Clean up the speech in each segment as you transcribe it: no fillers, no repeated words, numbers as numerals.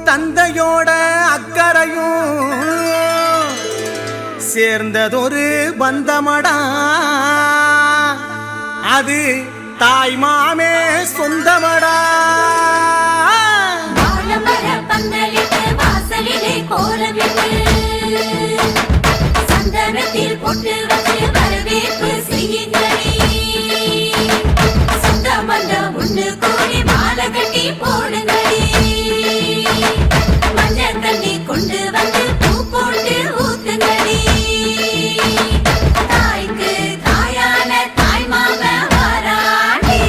தந்தையோட அக்கறையும் சேர்ந்ததொரு பந்தமடா அது தாய் மாமே சொந்தமடா சந்தனத்தில் போட்டு வச்சு வரவேற்பு செய்யுங்களே சொந்த பந்தம் ஒன்று கூடி மாலை கட்டி போடுங்களே மஞ்சள் தண்ணி கொண்டு வந்து பூ போட்டு ஊத்துங்களே தாய்க்கு தாயான தாய் மாம வாராண்டி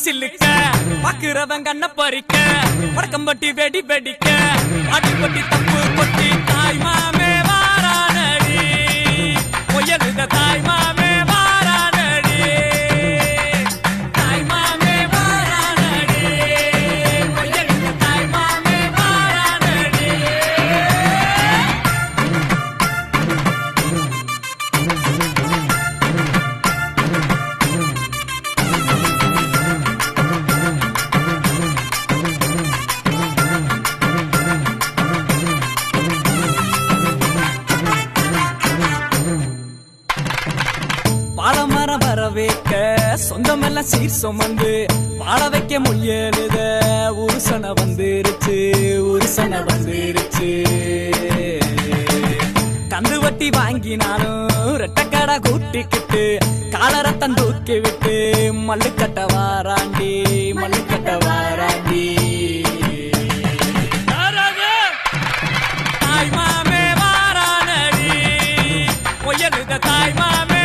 சில்லுக்க பாக்குறவங்க கண்ண பறிக்க வடக்கம்பட்டி வெடி வெடிக்க அடிப்பட்டி தப்பு கொட்டி தாய் மாமே வாரானடி பொய்யலுத தாய் மாமே வாரானடி தாய் மாமே வாரானடி பொய்யலுத தாய் மாமே வாரானடி பாலமரம் வர வைக்க சொந்தமெல்லாம் சீர் சுமந்து வாழ வைக்க முயலுத உருசன வந்துருச்சு உருசன வந்துருச்சு கந்து வட்டி வாங்கினாலும் ரெட்டக்கடை கூட்டிக்கிட்டு காலரத்தம் தூக்கி விட்டு மல்லுக்கட்ட வாராண்டி மல்லுக்கட்ட வாராண்டி தாய் மாமே வாரானடி பொய்யலுத தாய் மாமே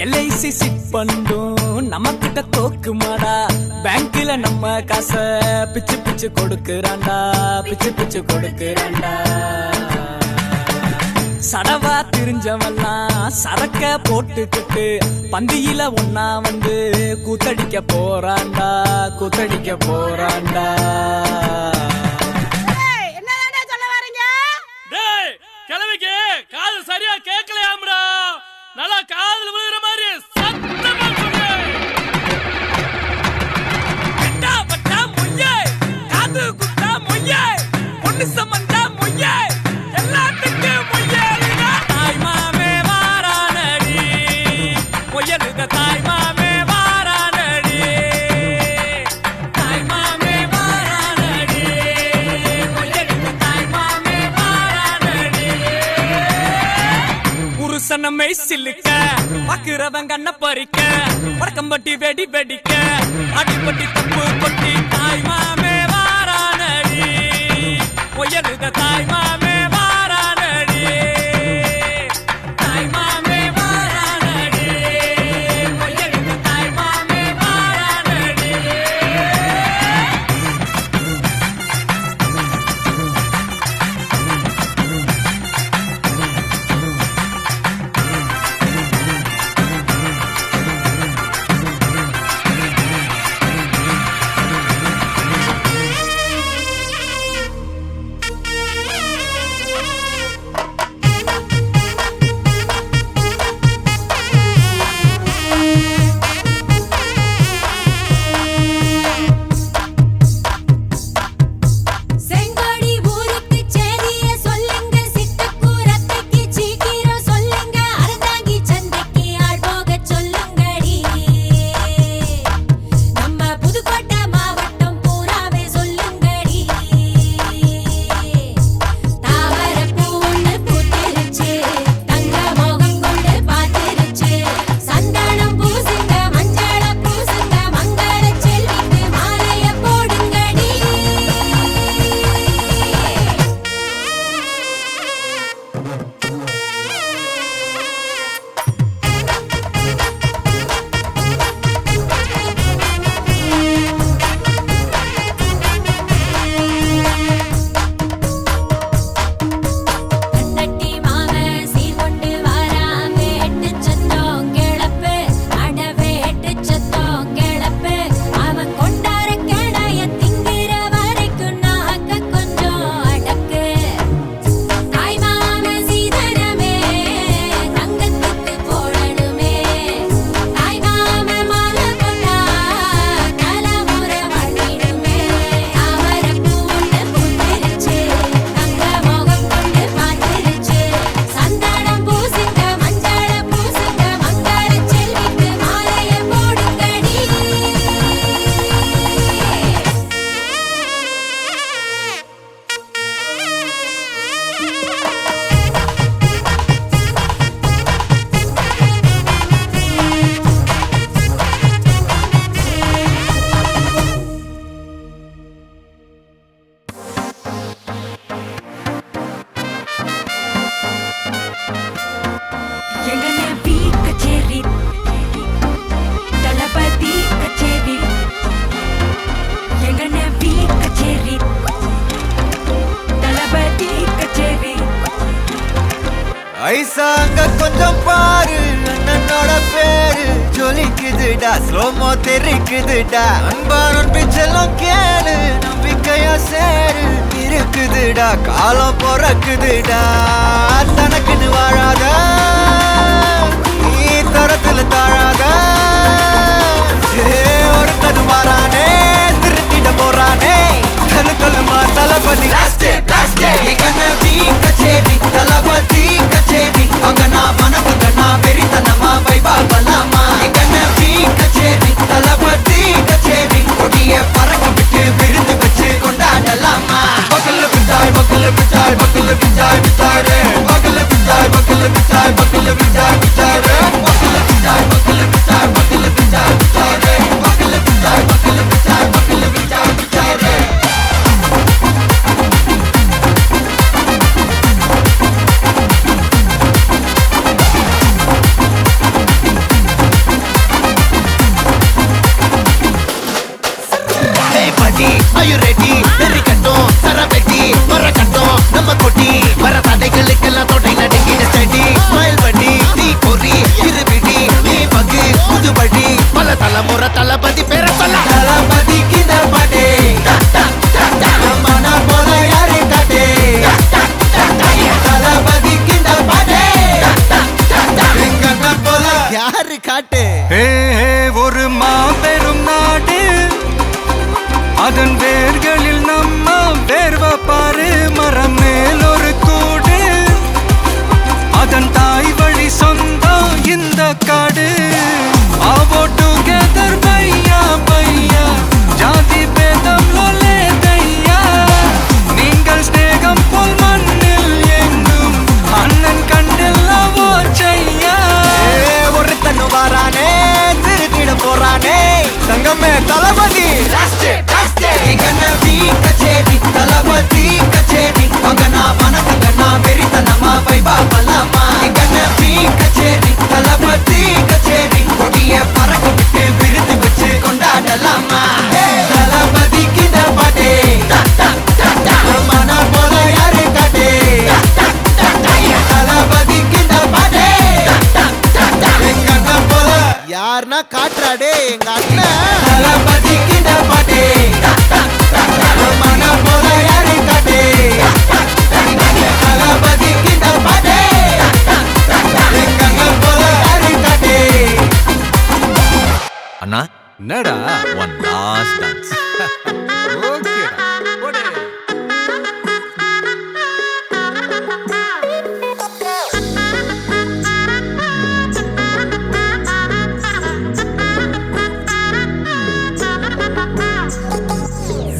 LIC சிட் பண்ணும் நம்ம கிட்ட தோக்கு மாடா பேங்க்ல நம்ம காச பிச்சு பிச்சு கொடுக்கறான்டா பிச்சு பிச்சு கொடுக்கறான்டா சடவா திரிஞ்சவெல்லாம் சரக்க போட்டுக்கிட்டு பந்தியில ஒன்னா வந்து கூத்தடிக்க போறான்டா கூத்தடிக்க போறான்டா கிழவிக்கு காது சரியா கேட்கலையாம்டா நல்லா காதுல விழுகிற மாதிரி சத்தமா சொல்லு. பெட்டா பட்டா மொய்யே காது குத்தா மொய்யே பொண்ணு சம்பந்தா மொய்யே எல்லாத்துக்கும் மொய்யே தாய் மாமே வாரானடி பொய்யலுத தாய் மாமே வாரானடி தாய் மாமே வாரானடி பொய்யலுத தாய் மாமே வாரானடி புருஷனமை சில்லுக்க பாக்குறவன் கண்ண பறிக்க வடக்கம்பட்டி வெடி வெடிக்க அடிப்பட்டி தப்பு கொட்டி தாய் மாமே வாரானடி பொய்யலுத தாய் மாமே வாரானடி தாய் மாமே வாரானடி பொய்யலுத தாய் மாமே வாரானடி சாங்க கொஞ்சம் பாரு அண்ணனோட பேரு ஜொலிக்குதுடா ஸ்லோமோ தெரிக்குதுடா அன்பாரன் பிச்செல்லாம் கேளு நம்பிக்கையா சேரு இருக்குதுடா காலம் பிறக்குதுடா தனக்குன்னு வாழாத நீ தரத்துல தாழாத ஒரு கது மாறானே திருத்திட போறானே தனக்குள்ளுமா தளபதி கச்சேரி தளபதி கச்சேரி அங்கனா மனசுகனா வெறித்தனமா வைபா பலாமா கச்சேரி தளபதி கச்சேரி கொடிய பறக்க விட்டு விருந்து வச்சு கொண்டாடலாமா பக்கல்ல பிட்டாய் பக்கல்ல பிட்டாய் பக்கல்ல பிட்டாய் பிட்டாரே பக்கல்ல பிட்டாய் பக்கல்ல பிட்டாய் பக்கல்ல பிட்டாய் பிட்டாரே பக்கல்ல பிட்டாய் பக்கல்ல பிட்டாய் பக்கல்ல பிட்டாய் பிட்டாரே பக்கல்ல பிட்டாய் பக்கல்ல பிட்டாய் பக்கல்ல பிட்டாய் பிட்டாரே Are you ready? Very கட்டும் சரவெட்டி வர கட்டும் நம்ம கொட்டி வர தடைகளுக்கெல்லாம் தொடை நடுங்கிட ஸ்டடி ஸ்மைல் பண்ணி தீ பொறி இருவிடி நீ பகு புதுபடி பல தலைமுறை தளபதி பேர சொல்ல தளபதிக்கு இந்த பாட்டே மன போல யாரு காட்டே தளபதிக்கு இந்த பாட்டே எங்க போல யாரு காட்டு ஒரு மாபெரும் நாடு அதன் வேர்களில் நம்ம வேர்வ பாரு மரம் மேல் ஒரு கூடு அதன் தாய் வழி சொந்தம் இந்த காடு ஆவோ டுகெதர் பையா பையா ஜாதி பேதம் லோலே தையா நீங்கள் ஸ்நேகம் போல் மண்ணில் எங்கும் அண்ணன் கண்டெல்லாவோ செய்யா ஒரு தன்னு வாரானே திருத்திட போறானே தங்கமே தளபதி கச்சேரி தளபதி கச்சேரி அங்கனா மனசுகனா வெறித்தனமா வைபா பலாமா கச்சேரி தளபதி கச்சேரி கொடிய பறக்க விட்டு விருந்து வச்சு கொண்டாடலாமா தளபதிக்கு இந்த பாட்டே மன போல யாரு காட்டே தளபதிக்கு இந்த பாட்டே எங்க போல யாருன்னா காட்டுறாடே எங்க அண்ணன் தளபதிக்கு இந்த பாட்டே மன போல யாரு காட்டே தளபதிக்கு இந்த பாட்டே எங்க போல யாரு காட்டே அண்ணா என்னடா ஒன் லாஸ்ட் டான்ஸ்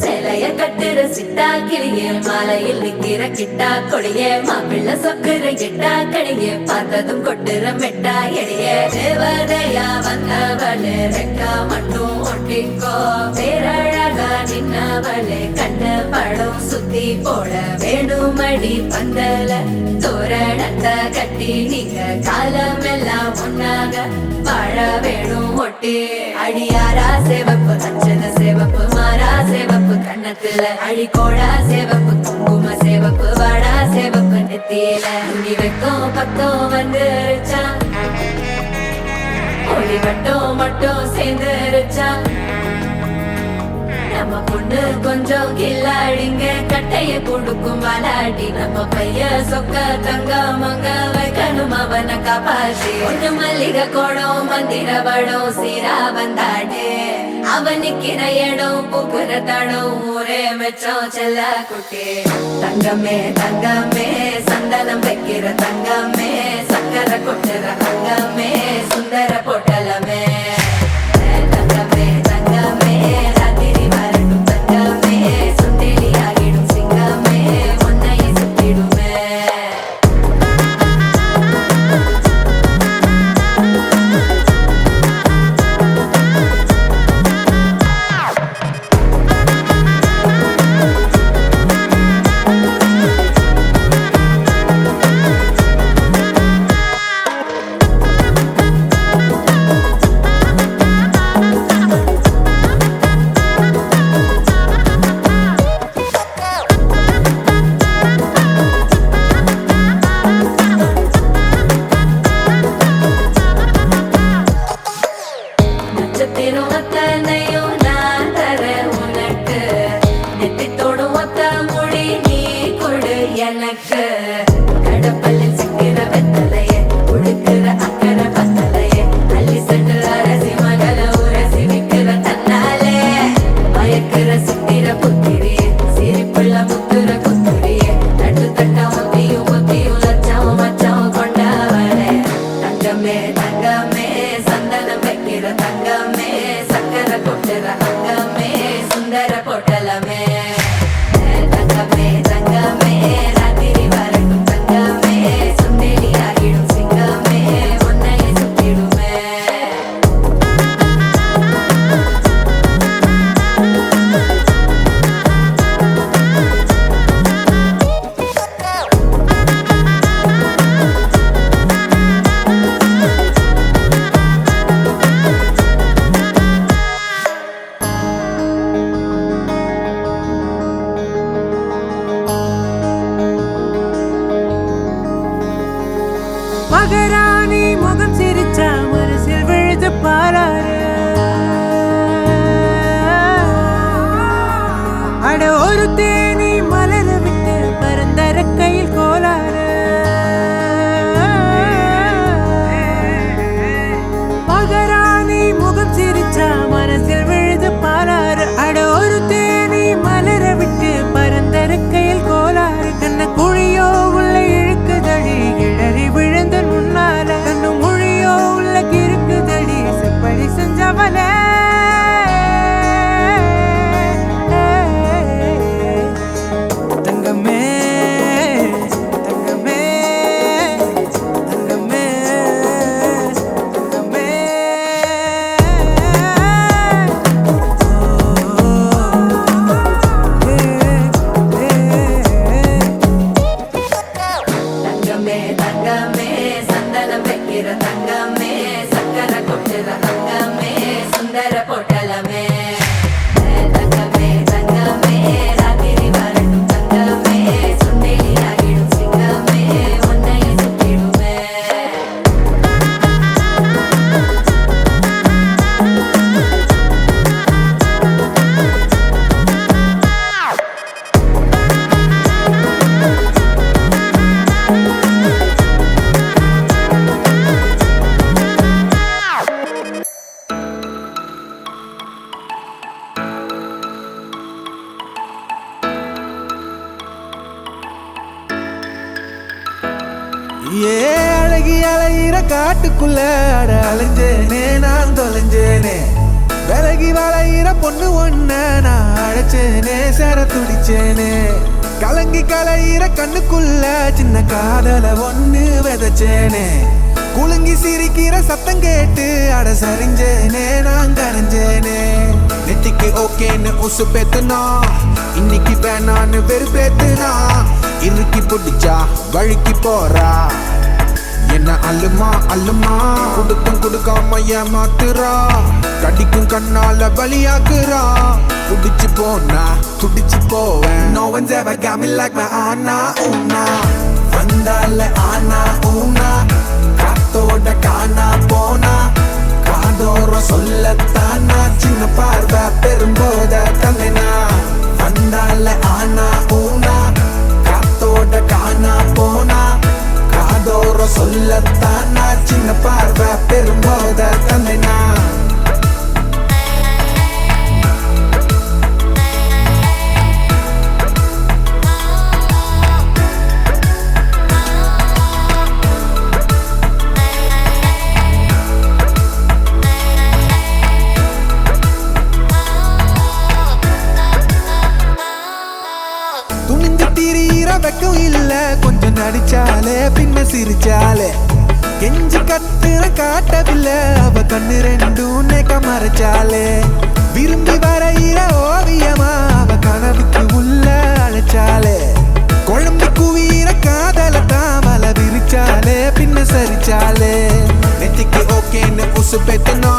சிலைய கட்டுற சிட்டா கிளிய மாலையில் நிக்கிற கிட்டா கொடிய மாப்பிள்ள சொக்குற கிட்டா கடிய பார்த்ததும் கொட்டுற மெட்டா எடிய தேவதையா வந்தவளே ரெக்கா மட்டும் ஒட்டிக்கோ பேரழகா நின்னவளே கண்ண படம் சுத்தி போட வேணுமடி பந்தல தோரணத்தை கட்டி நீங்க காலமெல்லாம் ஒன்னாக வாழ வேணும் ஒட்டி அடியாரா சேவப்பு அச்சத சேவப்பு மாறா சேவப்பு கண்ணத்துல அடிக்கோடா சேவப்பு குங்கும சேவப்பு வாடா சேவப்பு நெத்தியில துணி வைக்கும் பக்கம் வந்துருச்சா ஒளி மட்டும் சேர்ந்துருச்சா நம்ம பொண்ணு கொஞ்சம் கில்லாடிங்க கட்டைய கொடுக்கும் வாலாட்டி நம்ம பைய சொக்க தங்க மங்க வைக்கணும் அவனை காப்பாற்றி ஒண்ணு மல்லிகை கோடம் மந்திர வடம் சீரா வந்தாடே அவன் நிக்கிற இடம் பூக்குற தடம் ஊரே மெச்சம் செல்ல குட்டி தங்கமே தங்கமே சந்தனம் வைக்கிற தங்கமே சக்கரை கொட்டுற தங்கமே சுந்தர பொட்டலமே தங்கமே தங்கமே ராத்திரி வரட்டும் தங்கமே சுண்டெலி ஆகிடும் சிங்கமே உன்னை சுத்திடுமே ஏ அழகி அலையிற காட்டுக்குள்ள அட அலைஞ்சேனே நான் தொலைஞ்சேனே விலகி வளையிற பொண்ணு ஒன்ன நான் அழைச்சேனே சேர துடிச்சேனே கலங்கி கலையிற கண்ணுக்குள்ள சின்ன காதல ஒண்ணு விதைச்சேனே குலுங்கி சிரிக்கிற சத்தம் கேட்டு அட சரிஞ்சேனே நான் கரைஞ்சேனே நெத்திக்கு ஓகேன்னு உசு பேத்துனா இன்னைக்கு வேணான்னு வெறுப்பேத்துனா இறுக்கி பிடிச்சா வழுக்கி போறா என்ன அல்லுமா அல்லுமா கொடுத்தும் கொடுக்காம ஏமாத்துறா கடிக்கும் கண்ணால பலியாக்குறா குடிச்சு போனா துடிச்சு போவேன் No one's ever got me like my ஆனா ஊனா வந்தால ஆனா ஊனா காத்தோட காணா போனா காதோரம் சொல்லத்தானா சின்ன பார்வை பெரும்போத தந்தனா வந்தால ஆனா ஊனா காத்தோட காணா போனா காதோரம் சொல்லத்தானா சின்ன பார்வை பெரும்போத தந்தனா வெக்கம் இல்ல கொஞ்சம் நடிச்சாலே பின்ன சிரிச்சாலே கெஞ்சி கத்துற காட்டவில்லை அவ கண்ணு ரெண்டும் நேக்க மறைச்சாலே விரும்பி வரையிற ஓவியமா அவ கனவுக்கு உள்ள அழைச்சாலே குழம்பு குவீர காதல தாமல விரிச்சாலே பின்ன சரிச்சாலே நெத்திக்கு ஓகேன்னு உசு பேத்துனா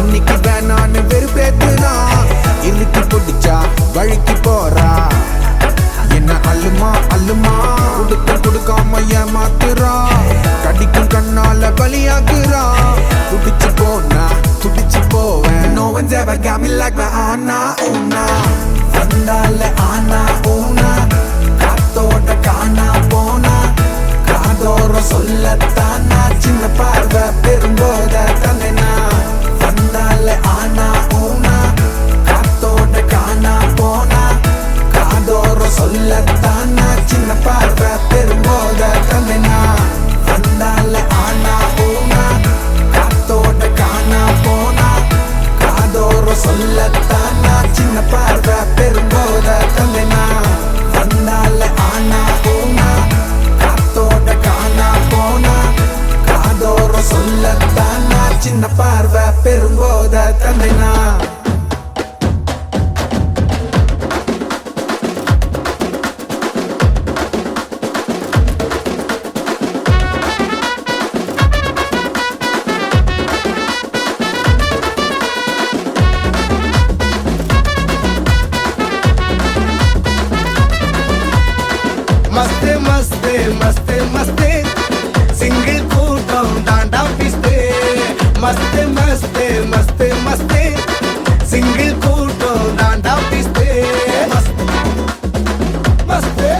இன்னைக்கு வேணான்னு வெறுப்பேத்துனா இறுக்கி பிடிச்சா வழுக்கி போறா என்ன அல்லுமா அல்லுமா கொடுத்த கொடுக்காம ஏமாத்துறா கடிக்கும் கண்ணால பலியாக்குறா குடிச்சு போனா துடிச்சு போவேன் No one's ever got me like my ஆனா ஊனா வந்தால ஆனா ஊனா காத்தோட காணா போனா காதோரம் சொல்லத்தானா சின்ன பார்வை பெரும்போத தந்தனா வந்தால ஆனா ஊனா காத்தோட காணா போனா காதோரம் சொல்லத்தானா சின்ன பார்வை பெரும்போத தந்தனா வந்தால ஆனா ஊனா காத்தோட காணா போனா காதோரம் சொல்லத்தானா சின்ன பார்வை பெரும்போத தந்தனா வந்தால ஆனா ஊனா காத்தோட காணா போனா காதோரம் சொல்லத்தானா சின்ன பார்வை பெரும்போத தந்தனா मस्ते मस्ते मस्ते मस्ते सिंगल கூட்டம் தாண்டா பிஸ்தே मस्ते मस्ते मस्ते मस्ते सिंगल கூட்டம் தாண்டா பிஸ்தே मस्ते मस्ते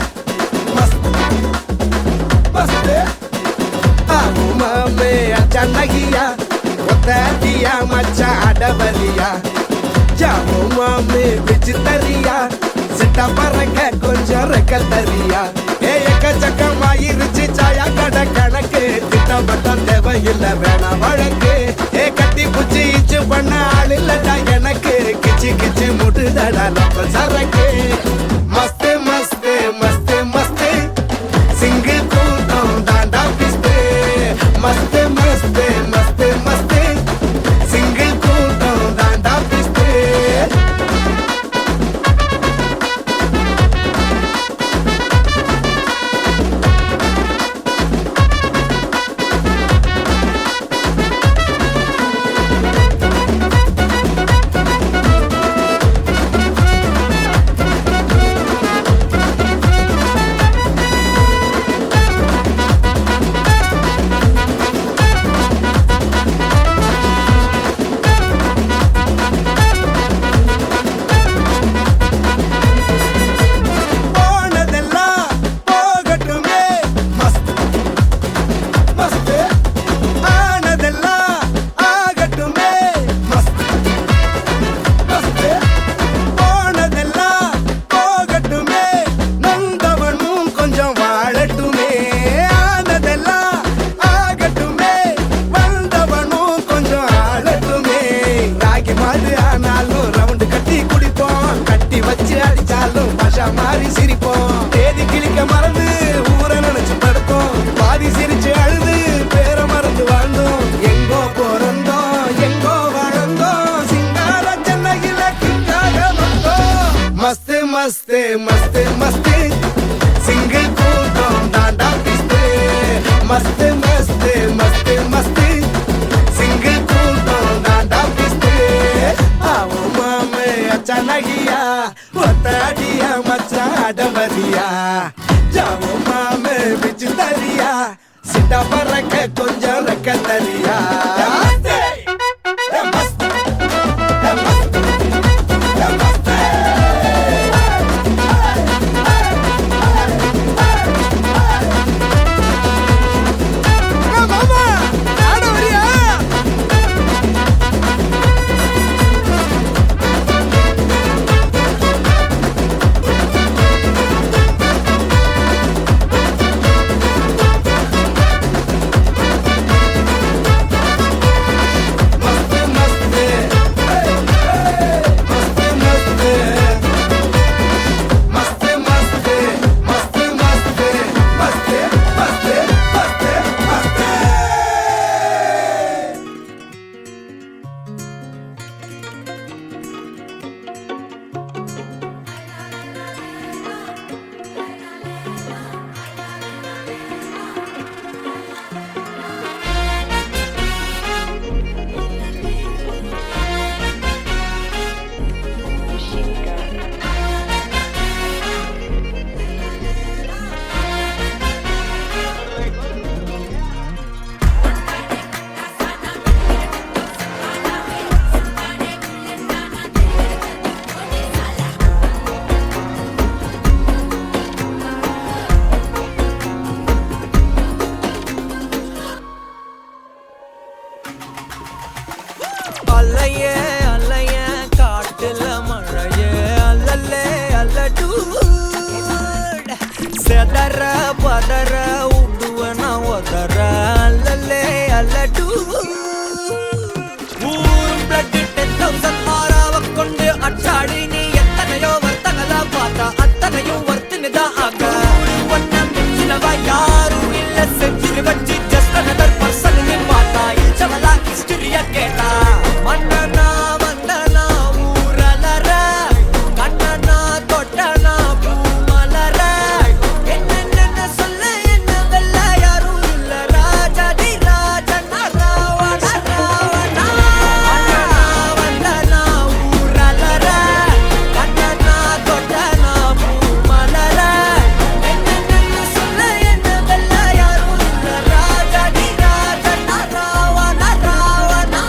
मस्ते आओ मामे अचानकिया ஒத்தடியா மச்சா அடவலியா जाओ मामे விசித்தரியா சிட்டா பறக்க கொஞ்சம் ரெக்க தரியா எக்கச்சக்கமாயிருச்சு சாயா கடை கணக்கு திட்டப்பட்டம் தேவையில்லை வேணாம் வழக்கு கட்டி புச்சி இச்சு பண்ண ஆள் இல்லடா எனக்கு கிச்சு கிச்சு முட்டுதடா நம்ம சரக்கு மஸ்தே மஸ்தே மஸ்தே மஸ்தே சிங்கிள் கூட்டம் தாண்டா பிஸ்தே மஸ்தே மஸ்தே மஸ்தே மஸ்தே சிங்கிள் கூட்டம் தாண்டா பிஸ்தே மாறி சிரிப்போம். தேதி கிழிக்க மறந்து ஊரை நினைச்சு படுத்தோம். பாதி சிரிச்சு அழுது பேர மறந்து வாழ்ந்தோம். எங்கோ பிறந்தோம் எங்கோ வாழ்ந்தோம். சிங்கார சென்னையில கிங்காக வந்தோம். மஸ்து மஸ்து மஸ்து மஸ்து சிங்கிள் கூட்டம் தாண்டா பிஸ்து. மஸ்து மஸ்து மஸ்து மஸ்து சிங்கிள் கூட்டம் தாண்டா பிஸ்து. ஆவோ மாமே அச்சானகியா ஒத்தாடியா மச்சான் அடவரியா. ஜாவோ மாமே பிச்சு தரியா சிட்டா பறக்க கொஞ்சம் ரெக்க தரியா. அல்லையே அல்லைய காட்டுல மழையே அல்லல்லே அல்லடு செதற பதற உடுவன ஒதற அல்லல்லே அல்லடு ஊரும் பிளட் 10,000 ஆறாவ கொண்டு அச்சாடி நீ எத்தனையோ வர்த்தகலா பார்த்தா அத்தனையும் வர்த்தினிதான் ஆக ஒன்னம் சிலவா யாரும் இல்ல செஞ்சு வச்சு ஜஸ்ட் another person பார்த்தா இச்சவலா ஹிஸ்டரியா கேட்டா. மன்னனா வந்தனா ஊரலற கண்ணனா தொட்டனா பூமலற என்ன சொல்ல என்ன வெல்ல யாரும் இல்ல ராஜாதி ராஜனா ராவண ராவணா. மன்னனா வந்தனா ஊரலற கண்ணனா தொட்டனா பூமலற என்ன சொல்ல என்ன வெல்ல யாரும் இல்ல ராஜாதி ராஜனா ராவண ராவணா.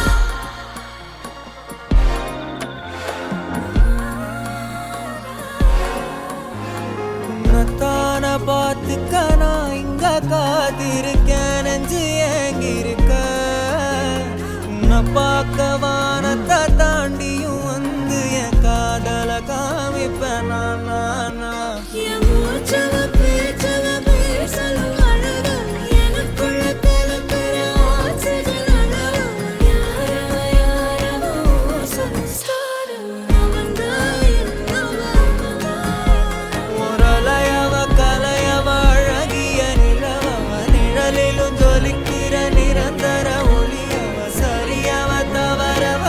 உன்னத்தான பார்த்துக்க நான் இங்க காத்திருக்கேன் நெஞ்சு ஏங்கிருக்க. உன்னை பார்க்க வானத்தை தாண்டியும் வந்து என் காதல காமிப்பேன் நானா. என் மூச்சவ பேச்சவ பேசலும் அழகு எனக்குள்ள கலக்கிற ஆக்சிஜன் அளவு. யாரவோ சன்ஸ்டார் அவன்தான் என்னவா. முரளையவ கலையவ அழகிய நிலவவ நிழலிலும் ஜொலிக்கிற நிரந்தர ஒளியவ சரியவ தவறவ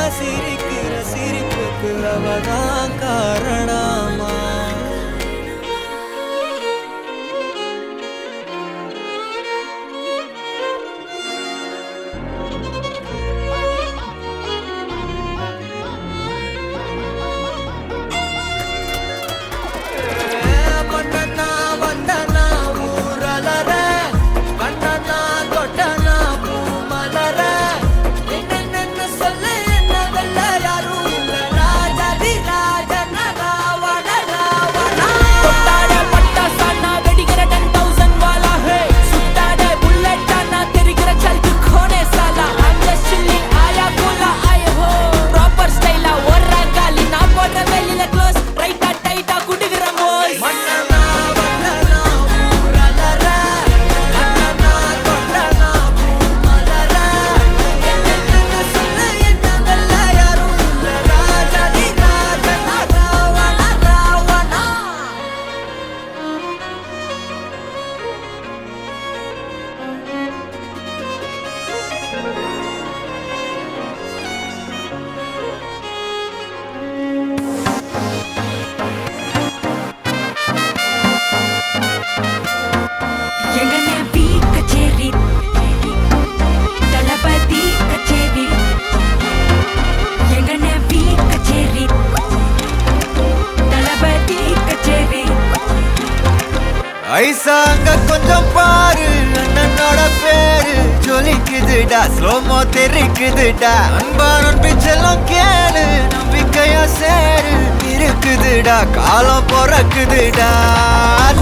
ஐசா அங்க கொஞ்சம் பாரு அண்ணனோட பேரு ஜொலிக்குதுடா ஸ்லோமோ தெரிக்குதுடா அன்பா நம்பிச்செல்லாம் கேளு நம்பிக்கையா சேரு இருக்குதுடா காலம் பிறக்குதுடா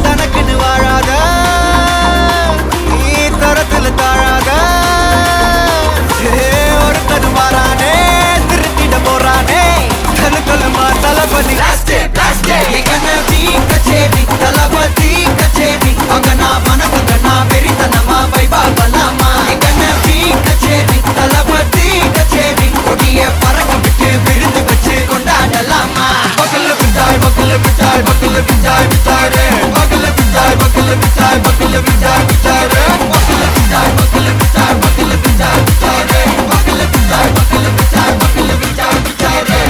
தனக்குன்னு வாழாத நீ தரத்துல தாழாத ஒருத்தது மாறானே திருத்திட போறானே தலுக்கலுமா தளபதி கச்சேரி தளபதி கச்சேரி அங்கனா மனக்கு கண்ணா வெறித்தனமா வைபா பலாமா கச்சேரி தளபதி கச்சேரி கொடிய பறக்க விட்டு விருந்து வச்சு கொண்டாடலாமா பக்கல்ல விட்டாய் பக்கல்ல விட்டாய் பக்கல்ல விட்டாய் விட்டாரே பக்கல்ல விட்டாய் பக்கல்ல விட்டாய் பக்கல்ல விட்டாய் விட்டாரே பக்கல்ல விட்டாய் பக்கல்ல விட்டாய் பக்கல்ல விட்டாய் விட்டாரே பக்கல்ல விட்டாய் பக்கல்ல விட்டாய் பக்கல்ல விட்டாய் விட்டாரே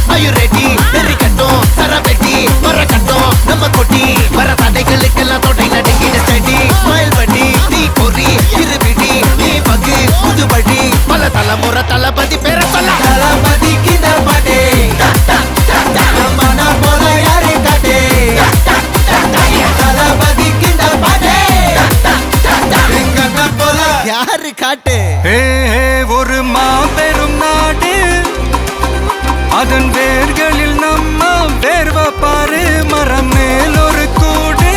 Are you ready? தெரிக்கட்டும் சரவெட்டி மரக்கட்டும் நம்ம கொட்டி வர தடைகளுக்கெல்லாம் தொடை நடுங்கிட ஸ்டடி ஸ்மைல் பண்ணி நீ பொறி இருவிடி நீ பகு புதுபடி பல தலைமுறை தளபதி பேர சொல்ல தளபதிக்கு இந்த பாட்டே மன போல யாரு காட்டே தளபதிக்கு இந்த பாட்டே எங்க போல யாரு காட்டு ஒரு மாபெரும் நாடு அதன் வேர்களில் நம்ம வேர்வ பாரு மரம் மேல் ஒரு கூடு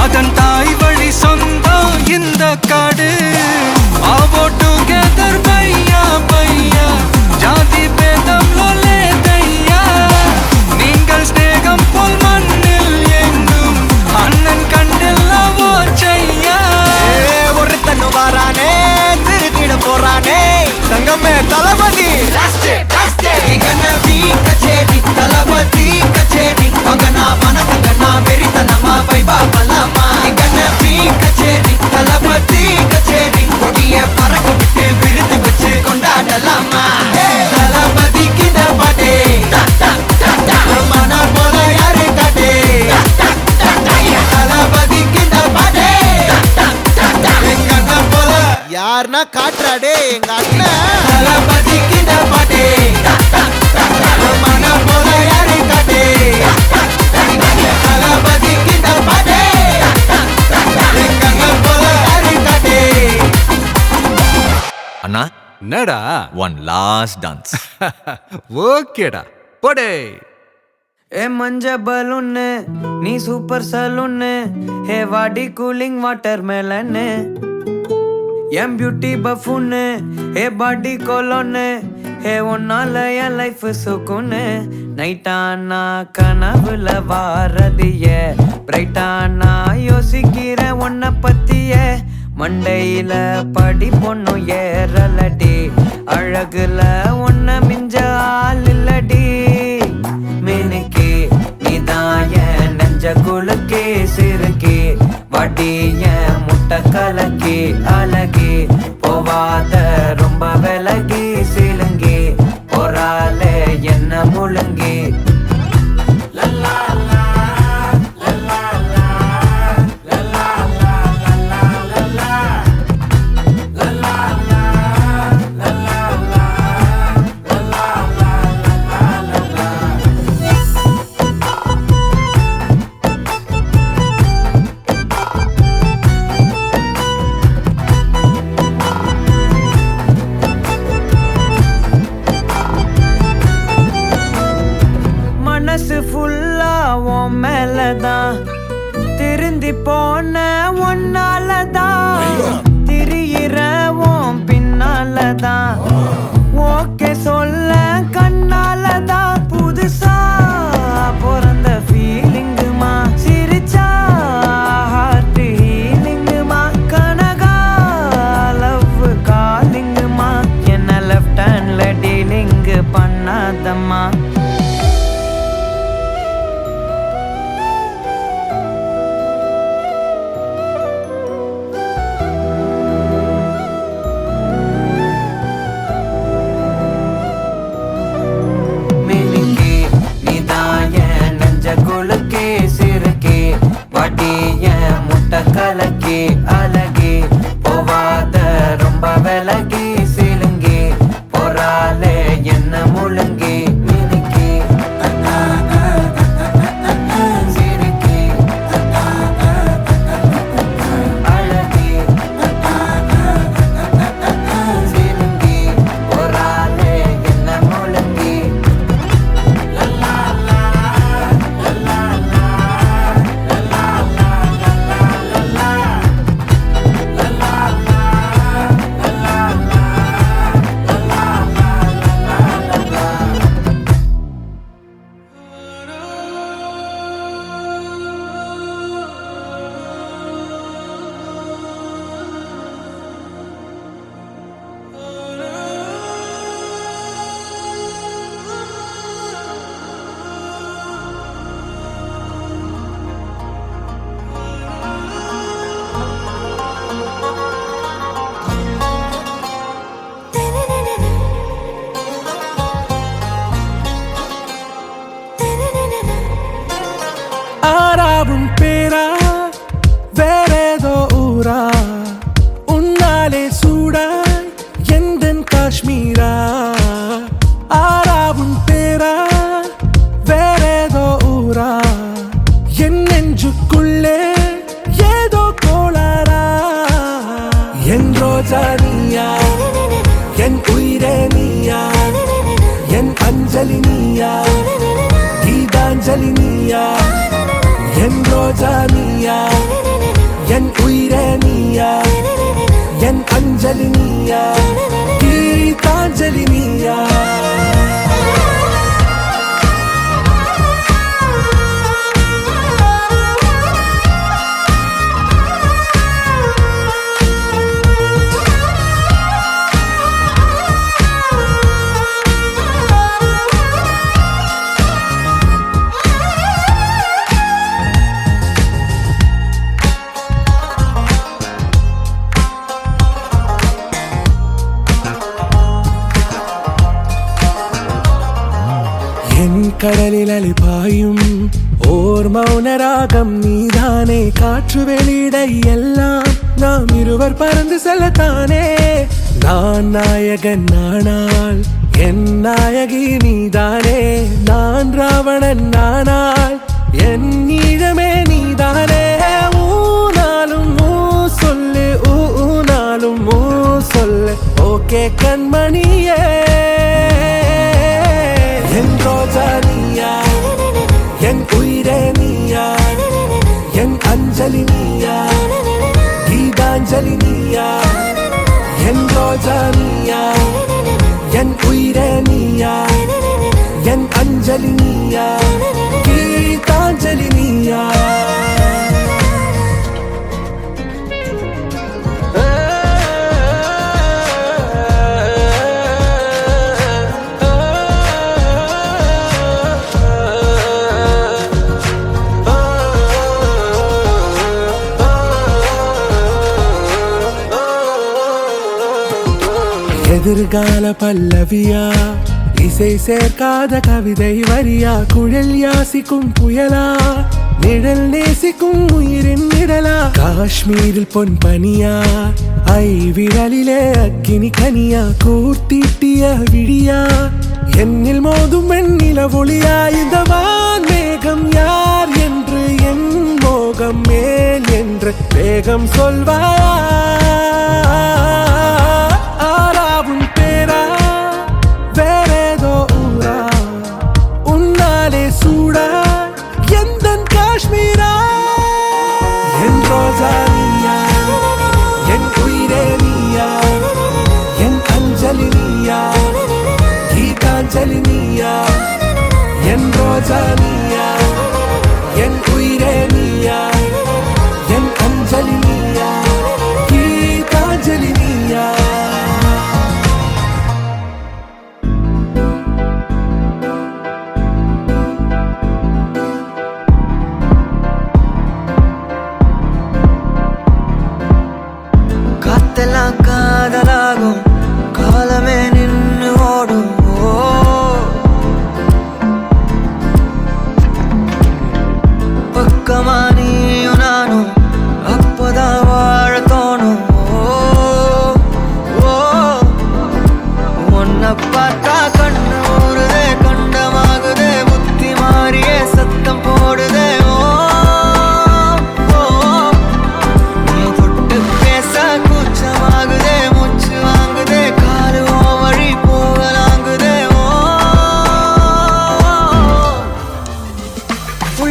அதன் தாய் வழி சொந்தம் இந்த காடு ஆவோ டுகெதர் பையா பையா ஜாதி பேதம் லோலே தையா நீங்கள் ஸ்நேகம் போல் மண்ணில் எங்கும் அண்ணன் கண்டெல்லவோ செய்யா ஒரு தன்னு வாரானே திருத்திட போறானே தங்கமே தளபதி கச்சேரி தளபதி கச்சேரி அங்கனா மனக்கு கண்ணா வெறித்தனமா வைபா பலாமா கச்சேரி தளபதி கச்சேரி கொடிய பறக்க விட்டு விருந்து வச்சு கொண்டாடலாமா தளபதிக்கு இந்த பாட்டே மன போல யாரு காட்டே தளபதிக்கு இந்த பாட்டே எங்க அண்ணன் போல யாருன்னா காட்டுறாடே எங்க அண்ணன் தளபதிக்கு இந்த பாட்டே மன போல யாரு காட்டே தளபதிக்கு இந்த பாட்டே எங்க அண்ணன் போல யாரு காட்டே அண்ணா என்னடா one last dance. ஓகேடா போடே ஏ மஞ்ச பலூன்னு நீ சூப்பர் சலூன்னு ஹே வாடி கூலிங் வாட்டர் மேலன்னு எம் பியூட்டி பஃபூன்னு ஹே பாடி கோலோன்னு ஹே உன்னால என் லைஃப் சுக்குன்னு நைட்டானா கனவுல வாரதிய பிரைட்டானா யோசிக்கிற உன்னை பத்திய மண்டையில படி பொண்ணும் ஏறலடி அழகுல உன்னை மிஞ்ச ஆள் இல்லடி மினுக்கே நீதான் என் நெஞ்ச குலுக்கே சிறுக்கே வடிய முட்டை கலக்கி அழகி போவாத ரொம்ப விலகி சிலுங்கி பொறாலே என்ன முழுங்கி மனசு ஃபுல்லா உன் மேலதான் திருந்தி போன ஒன்னாலதான் திரியிற உன் பின்னாலதான் ஓகே சொல்ல கண்ணாலதான் புதுசா பிறந்த ஃபீலிங்குமா சிரிச்சா ஹார்ட் ஹீலிங்குமா கனகா லவ் காலிங்குமா என்ன லெஃப்ட் ஹேண்ட்ல டீலிங் பண்ணாதம்மா கலக்கி அழகி போவாத ரொம்ப விலகி சிலுங்கி போறாலே என்ன முழுங்கி மினுக்கி சிரிக்கி அழகி சிலுங்கி போறாலே என்ன முழுங்கி ஆறாவும் பேரா வேறேதோ ஊரா உன்னாலே சூடாய் எந்தன் காஷ்மீரா ஆறாவும் பேரா வேறேதோ ஊரா என் நெஞ்சுக்குள்ளே ஏதோ கோளாரா என் ரோஜா நீயா என் உயிரே நீயா என் அஞ்சலி நீயா கீதாஞ்சலி நீயா என் ரோஜா நீயா என் உயிரே நீயா என் அஞ்சலி நீயா கீதாஞ்சலி நீயா என் கடலில் அலிபாயும் ஓர் மௌனராகம் நீதானே காற்று வெளியிட எல்லாம் நாம் இருவர் பறந்து செல்லத்தானே நான் நாயகன் நானால் என் நாயகி நீதானே நான் ராவணன் நானால் என் ஈழமே நீதானே ஊனாலும் ஊ சொல்லு ஊனாலும் ஊ சொல்லு ஓகே கண்மணியே என் ரோஜா நீயா என் உயிரே நீயா என் அஞ்சலி நீயா கீதாஞ்சலி நீயா என் ரோஜா நீயா என் உயிரே நீயா என் அஞ்சலி நீயா கீதாஞ்சலி நீயா எதிர்கால பல்லவியா இசை சேர்க்காத கவிதை வரியா குழல் யாசிக்கும் புயலா நிழல் நேசிக்கும் உயிரின் நிழலா காஷ்மீரில் பொன் பனியா ஐ விரலிலே அக்கினி கனியா கூர்த்திட்டிய விடியா என்னில் மோதும் வெண்ணில ஒளியா இந்த வான் மேகம் யார் என்று என் மோகம் மேல் என்று வேகம் சொல்வாயா ஆறாவும் பேரா வேறேதோ ஊரா உன்னாலே சூடா எந்தன் காஷ்மீரா என் ரோஜா நீயா என் உயிரே நீயா என் அஞ்சலி நீயா கீதாஞ்சலி நீயா என் ரோஜா நீயா என் உயிரே நீயா என் அஞ்சலி நீயா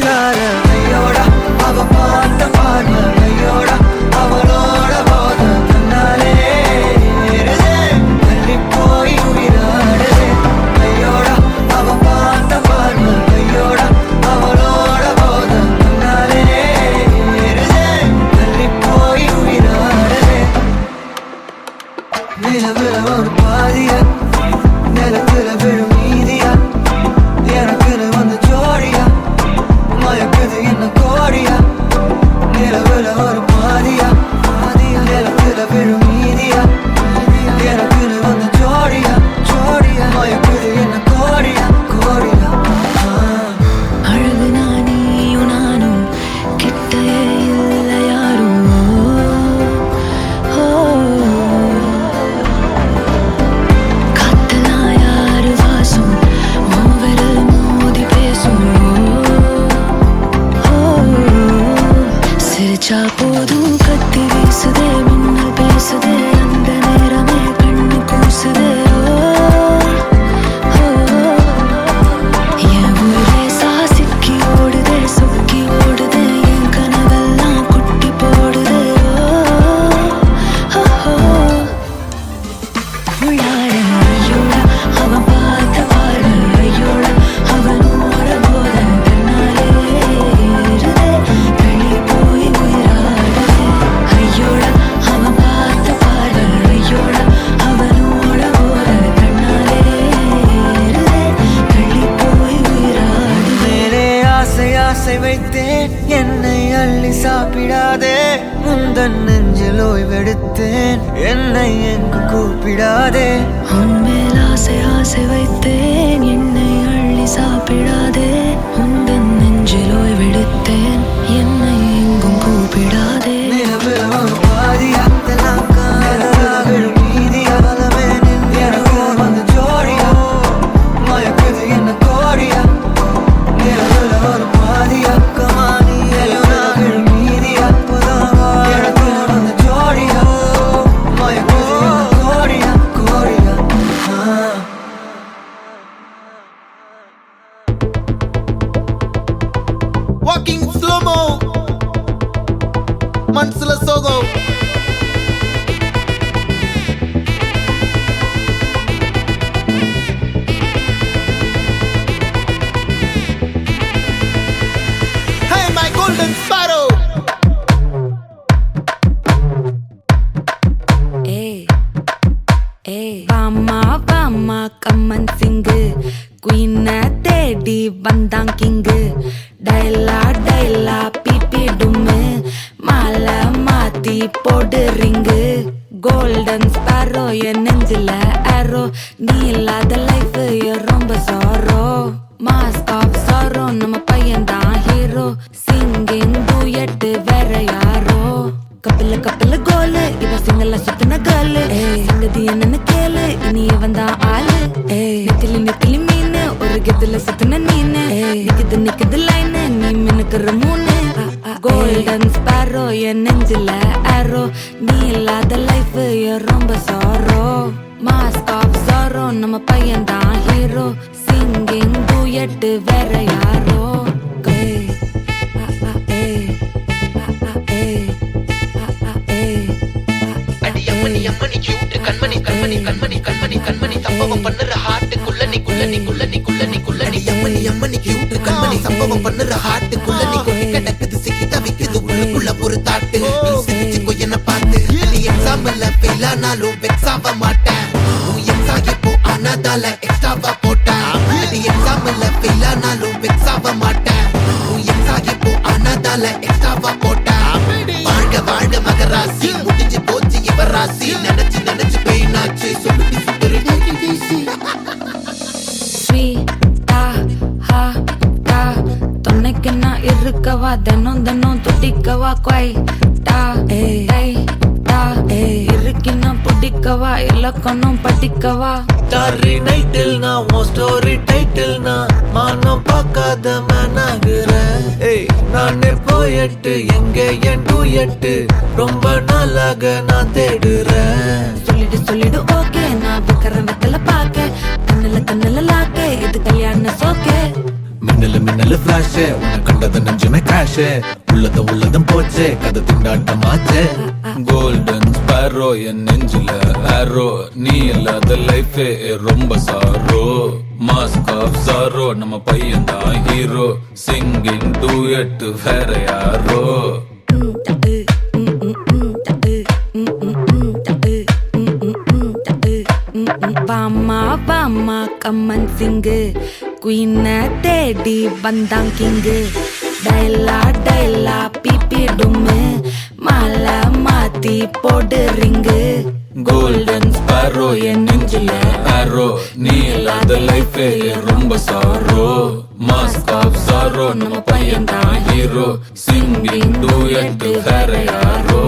உள்ளார ஐயோட அவ பார்த்த பார்வை ஐயோட அவளோட போத தன்னாலே ஏறுதே தள்ளி போய் உயிராடுதே ஐயோட அவ பார்த்த பார்வை ஐயோட அவளோட போத தன்னாலே ஏறுதே தள்ளி போய் உயிராடுதே நிலவுல ஒரு பாதியா நிலத்துல விழும் மீதியா எனக்குன்னு வந்து ஜோடியா மயக்குது என்ன கோடியா நிலவுல ஒரு பாதியா நிலத்துல விழும் மீதியா எனக்குன்னு வந்து ஜோடியா மயக்குது என்ன கோடியா அழகு நானியும் நானும் கிட்டே இல்லை யாரும் காத்தலா யாரு வாசம் மூவரில் மோதி பேசும் சிரிச்சா போதும் கத்தி வீசுதே மின்னல் பேசுதே அந்த நேரமே கண்ணு கூசுதே என் ஊரே சாசிக்கி ஓடுதே சொக்கி ஓடுதே என் கனவெல்லாம் குட்டி போடுதே உள்ளார ஐயோட அவன் பார்த்த பார்வை ஐயோட அவனோட போத தன்னாலே ஏறுதே தள்ளி போய் உயிராடுதே ஐயோட அவன் பார்த்த பார்வை ஐயோட அவனோட போத தன்னாலே ஏறுதே தள்ளி போய் உயிராடுதே மேலே ஆசை வைத்தேன் என்னை அள்ளி சாப்பிடாதே முந்தன் நெஞ்சில் ஓய்வெடுத்தேன் என்னை எங்கு கூப்பிடாதே உன்மேல் ஆசை வைத்தேன் என்னை அள்ளி சாப்பிடாதே உந்தன் நெஞ்சில் ஓய்வெடுத்தேன் என்னை எங்கும் கூப்பிடாதே நிலவுல ஒரு பாதியா நிலத்துல விழும் மீதியா எனக்கு வந்து ஜோடியா மயக்குது என்ன கோடியா நிலவுல ஒரு பாதியா நிலத்துல விழும் மீதியா எனக்கு வந்து ஜோடியா மயக்குது என்ன கோடியா Walking slow-mo మనసుల సోగో Hey my golden sparrow வாமா கம்மன் சிங்கு குயின தேடி வந்தான் கிங்கு டைலா பிபிடுமு மாலை மாத்தி போடு ரிங்கு கோல்டன் ஸ்பாரோ என் நெஞ்சில ஆரோ நீ இல்லாத லைஃப் ரொம்ப சாரோ மாஸ்க் ஆஃப் சாரோ நம்ம பையன் தான் ஹீரோ சிங்கிங் டூயட் வேற யாரோ கப்பில கோலு இவ சிங்கல்ல சுத்தின கேர்ளு சங்கதி என்னன்னு கேளு இனி இவன் தான் ஆளு நெத்திலி மீன் ஒரு கெத்துல சுத்தின நீனு நிக்குது லைனு நீ மினுக்குற மூணு கோல்டன் ஸ்பாரோ என் நெஞ்சில ஆரோ நீ இல்லாத லைஃப் ரொம்ப சாரோ மாஸ்க் ஆஃப் சாரோ நம்ம பையன் தான் ஹீரோ சிங்கிங் டூயட் வேற யாரோ அம்மணி கியூட் கண்மணி சம்பவம் பண்ணுற ஹார்ட்டுக்குள்ள நீ அம்மணி கியூட் கண்மணி சம்பவம் பண்ணுற ஹார்ட்டுக்குள்ள நீ கொட்டி கிடக்குது சிக்கி தவிக்குது உள்ளுக்குள்ள ஒரு தாட்டு நீ சிரிச்சுக்கோ என்ன பார்த்து நீ எக்ஸாம்ல ஃபெயில் ஆனாலும் வெக்ஸ் ஆக மாட்டேன் உன் எக்ஸா இப்போ ஆனதால எக்ஸ்ட்ராவா போட்டேன் நீ எக்ஸாம்ல ஃபெயில் ஆனாலும் வெக்ஸ் ஆக மாட்டேன் உன் எக்ஸா இப்போ ஆனதால எக்ஸ்ட்ராவா போட்டேன் வாழ்க மகராசி முடிஞ்சு போச்சு இவ ராசி நினைச்சு பெயினாச்சு சொல்லுடி சுத்தரு துணைக்கு நான் இருக்கவா தினம் துடிக்கவா குவைட்டா இருக்கின்னா பிடிக்கவா இலக்கணம் படிக்கவா ஸ்டாரி நைட்டில் நான் உன் ஸ்டோரி டைட்டில் நான் மானம் பார்க்காத மேனாகிறேன் நானே போயட்டு எங்க என் டூயட்டு ரொம்ப நாளாக நான் தேடுறேன் சொல்லிடு ஓகே நான் விக்கிற வெத்தல பாக்க கண்ணுல லாக்க இது கல்யாண சோக்கே மின்னலு மின்னலு ஃபிளாஷ் உன்னை கண்டது நெஞ்சுமே கிராஷ் உள்ளதும் போச்சே கதை திண்டாட்டமாச்சே கோல்டன் ஸ்பேரோ என் நெஞ்சில ஆரோ நீ இல்லாத லைஃபே ரொம்ப சாரோ மாஸ்க் ஆஃப் சாரோ நம்ம பையன் தான் ஹீரோ சிங்கிங் டூயட் வேற யாரோ வாமா வாமா கம்மன் சிங்கு குயின தேடி வந்தான் கிங்கு டைலா டைலா பிபி டும்மு மாலை மாத்தி போடு ரிங்கு கோல்டன் ஸ்பேரோ என் நெஞ்சில ஆரோ நீ இல்லாத லைஃபே ரொம்ப சாரோ மாஸ்க் ஆஃப் சாரோ நம்ம பையன் தான் ஹீரோ சிங்கிங் டூயட் வேற யாரோ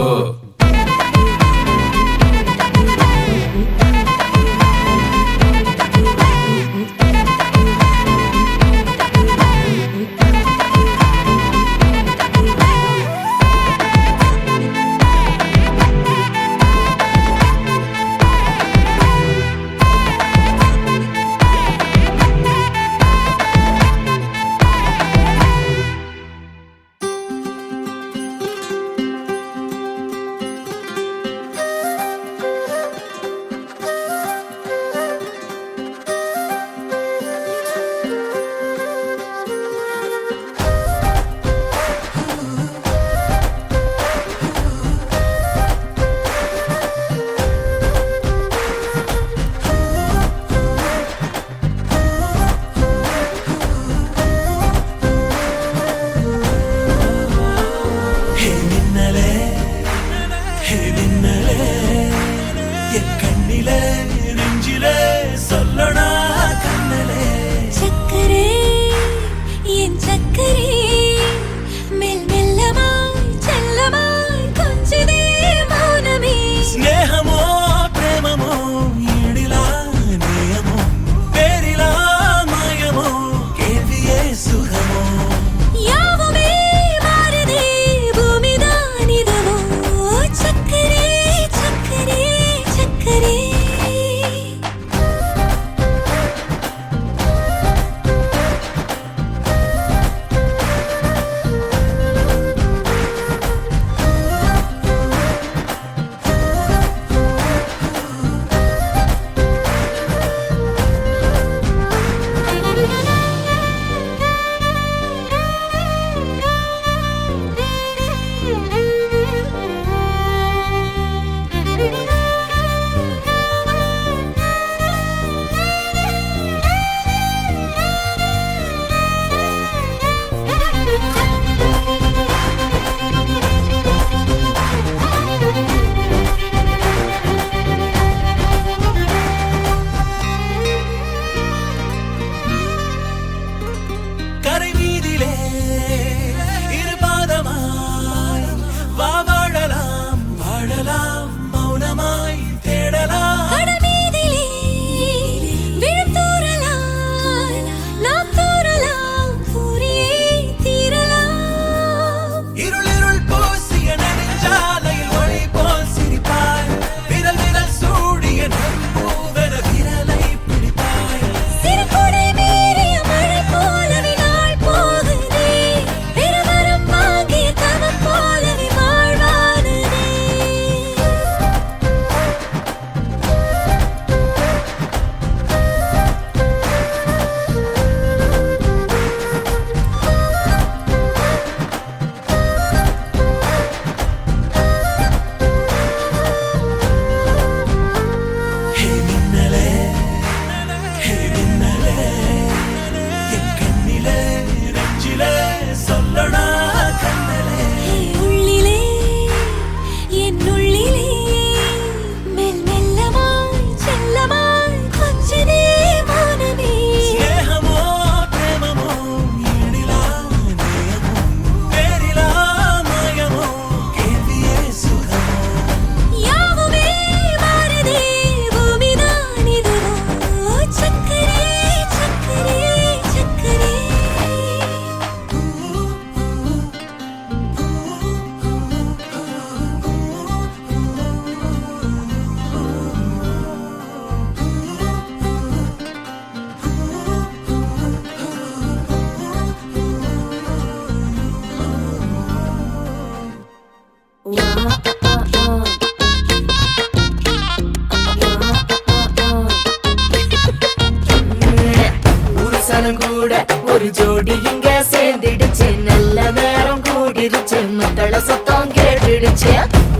கூடிருச்சு மத்தள சத்தம் கேட்டுடுச்சு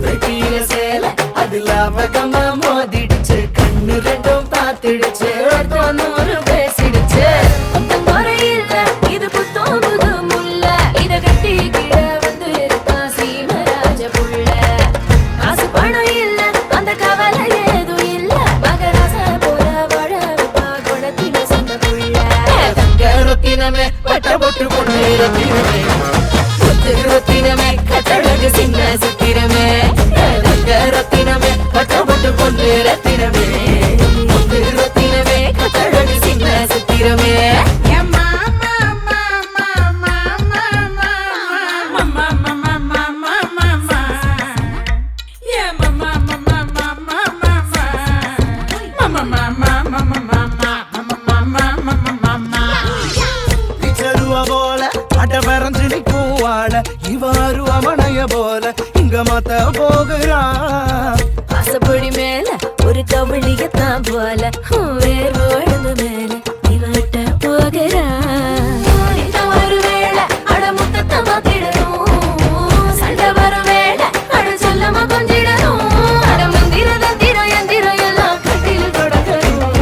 வெட்டியில சேல அது லாபகமா மோதிடுச்சு கண்ணு ரெண்டும் பார்த்துடுச்சு தொண்ணூறு பேசிடுச்சு புத்தம் குறையில்ல இது புத்தம் புது முல்ல இத கட்டி கிட வந்து இருக்கா சீமராஜ புள்ள காசு பணம் இல்ல அந்த கவலை ஏதும் இல்ல மகராச போல வாழ வைப்பா குணத்தின சொந்த புள்ள தங்க ரத்தினமே பட்ட பொட்டு பொண்ணு ரத்தினமே முத்து ரத்தினமே கட்டழகு சின்ன சித்திரமே தங்க ரத்தினமே பட்ட பொட்டு பொண்ணு ரத்தினமே முத்து ரத்தினமே கட்டழகு சின்ன சித்திரமே ചെറുവ പോലെ അടവരഞ്ചു നിൽക്കും വാഴ ഇവാരു അമണയ പോലെ ഇങ്ങ മത്ത പോകുരാ ஆசைப்படி மேல ஒரு கவளியத்தான் போல வேறு ஒழுங்கு மேல இவட்ட போகிறா ஒரு வேளை அட முத்தத்தை மாத்திடணும் சண்டை வரும் வேளை அட சொல்லமா கொஞ்சிடணும் அட மந்திர தந்திரம் எந்திரம் எல்லாம் கட்டில் தொடக்கணும்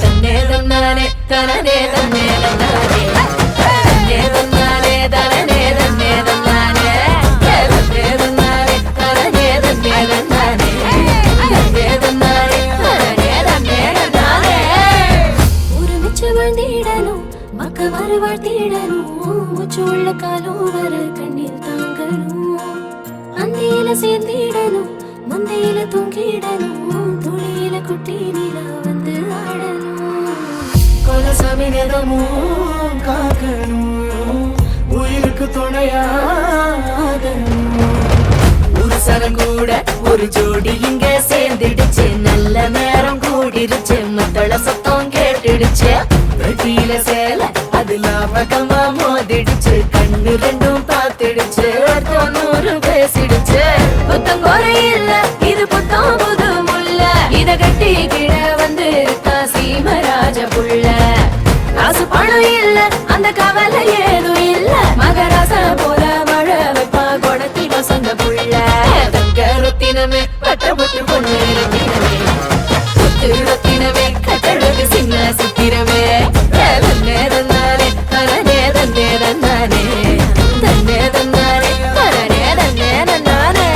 தன்னே தன்னானே தனனே தன்னே தன்னானே தன்னே தன்னானே தனனே தன்னே தன்னானே தன்னே தன்னானே தனனே தன்னே தன்னானே மக்க வாழ்த்திடணும் முச்சு உள்ள காலும் வர கண்ணில் தாங்கணும் அந்தியில சேர்ந்திடணும் முந்தையில தூங்கிடணும் துளியில குட்டி நிலா வந்து ஆடணும் கொலசாமி நேரமும் காக்கணும் உயிருக்கு துணையாகணும் ஒரு சனம் கூட ஒரு ஜோடி இங்க சேர்ந்துடுச்சு நல்ல நேரம் கூடிருச்சு மத்தள சத்தம் கேட்டுடுச்சு வெட்டியில சேல அது லாபகமா மோதிடுச்சு கண்ணு ரெண்டும் பார்த்துடுச்சு தொண்ணூறு பேசிடுச்சு புத்தம் குறையில்ல இது புத்தம் புது முல்ல இத கட்டி கிட வந்து இருக்கா சீமராஜ புள்ள காசு பணம் இல்ல அந்த கவலை ஏதும் இல்ல மகராச போல மழ வைப்பா குணத்தின சொந்த புள்ள தங்க ரத்தினமே பட்ட பொட்டு பொண்ணு ரத்தினமே முத்து ரத்தினமே கட்டழகு சின்ன சித்திரமே தன்னே தன்னானே தனனே தன்னே தன்னானே தன்னே தன்னானே தனனே தன்னே தன்னானே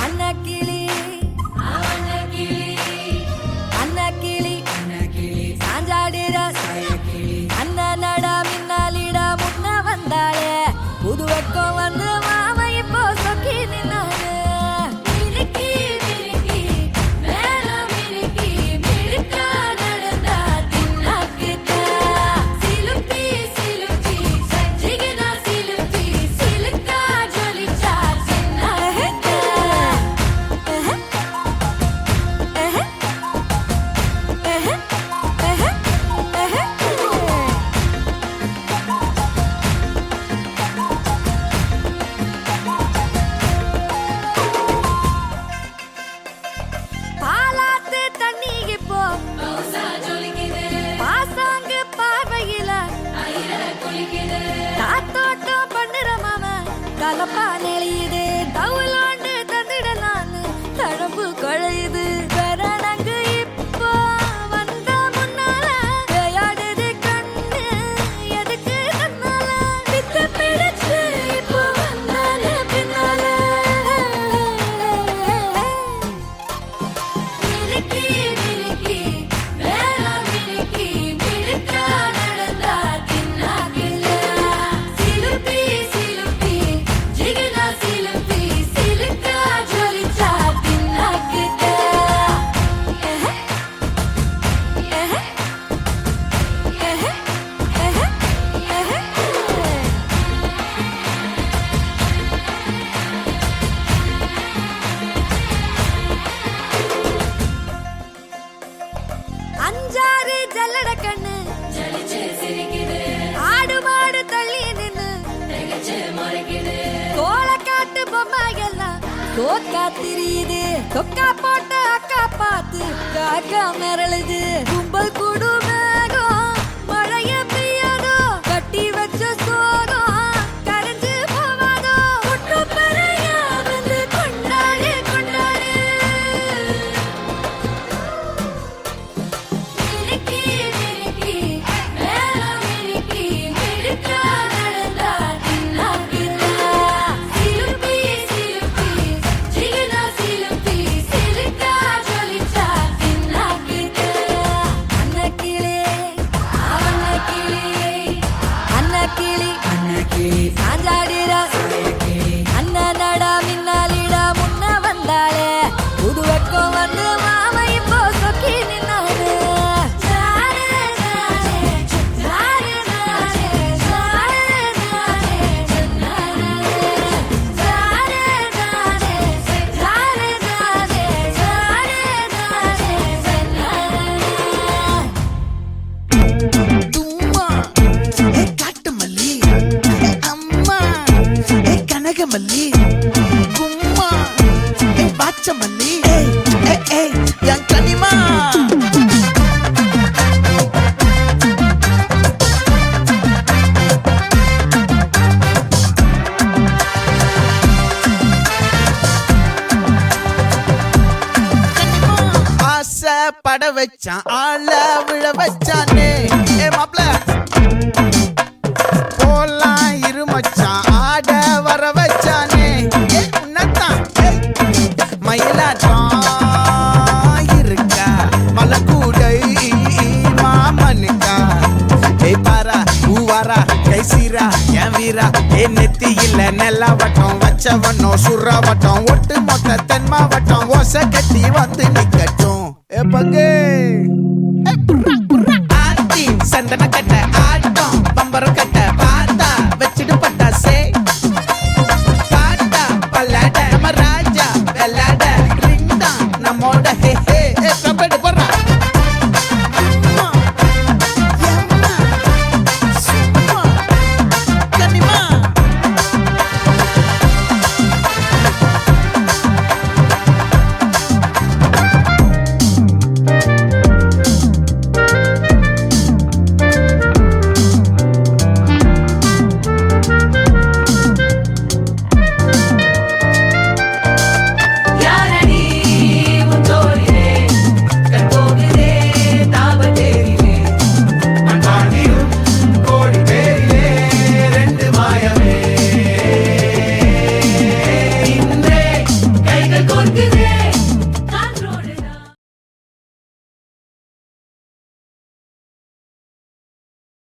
அன்னக்கிளி அன்னக்கிளி சாஞ்சாடிட அண்ணனடா மின்னாலிடா முன்ன வந்தாளே புது வெக்கம் வந்து மாமா இப்போ சொக்கி நின்னாரு மினுக்கி மினுக்கி மேல மினுக்கி மினுக்கா நடந்தா தின்னாக்கிட்ட சிலுப்பி சிலுப்பி சஞ்சிகனா சிலுப்பி சிலுக்கா ஜொலிச்சா சின்னாகிட்ட பாலாத்து தண்ணிக்கு போ பாசாங்கு பார்வையில காத்தோட்டம் பண்ணுற மாம கலப்பா நெளியுது தவுலாண்டு தந்திடலான்னு தழம்பு குழையுது கரணங்கு இப்போ வந்த முன்னால விளையாடுது கண்ணு எதுக்கு தன்னால வித்து பிடிச்சு இப்போ வந்தால பின்னால மினுக்கி மினுக்கி மேல மினுக்கி மினுக்கா நடந்தா தின்னாக்கில்ல சிலுப்பி சிலுப்பி ஜிகனா சிலுப்பி கோலக்காட்டு பொம்மை எல்லாம் தோக்கா திரியுது தொக்கா போட்ட அக்கா பார்த்து காக்கா மிரளுது கும்பல் கூடு மேகம் மழைய பெய்யாதோ கட்டி வச்ச சோகம் கரைஞ்சு போவாதோ ஒற்றுப்பறையா வந்து கொண்டாடு கொண்டாடு மினுக்கி மினுக்கி மேல மினுக்கி மினுக்கா நடந்தா தின்னாக்குதா சிலுப்பி சிலுப்பி ஜிகினா சிலுப்பி சிலுக்கா ஜொலிச்சா தின்னாக்குதா அன்னக்கிளே அன்னக்கிளி சாஞ்சாடிரா அண்ணனடா மின்னாலிடா முன்ன வந்தாளே புது வெக்கம் வந்து மாமா இப்போ சொக்கி நின்னாரு தும்மா ஏ காட்டு மல்லி ஏ அம்மா ஏ கனகமல்லி கும்மா ஏ பாச்ச மல்லி ஏ என் கனிமா ஆசை பட வச்சான் ஆள விழ வச்சானே ஏ மாப்ள போலாம் இரு மச்சான் ஆட வர வச்சானே ஏ உன்னதான் மயிலாட்டம் இருக்கா மலக்கூடை மாமனுக்கா ஏ பாரா பூவாரா கைசீரா என் வீரா ஏ நெத்தி இல்ல நெல்லாவட்டம் வச்சவனும் சுறாவட்டம் ஒட்டு மொத்த தென் மாவட்டம் ஓசை கட்டி வந்து நிக்கட்டும் ஏ பங்கே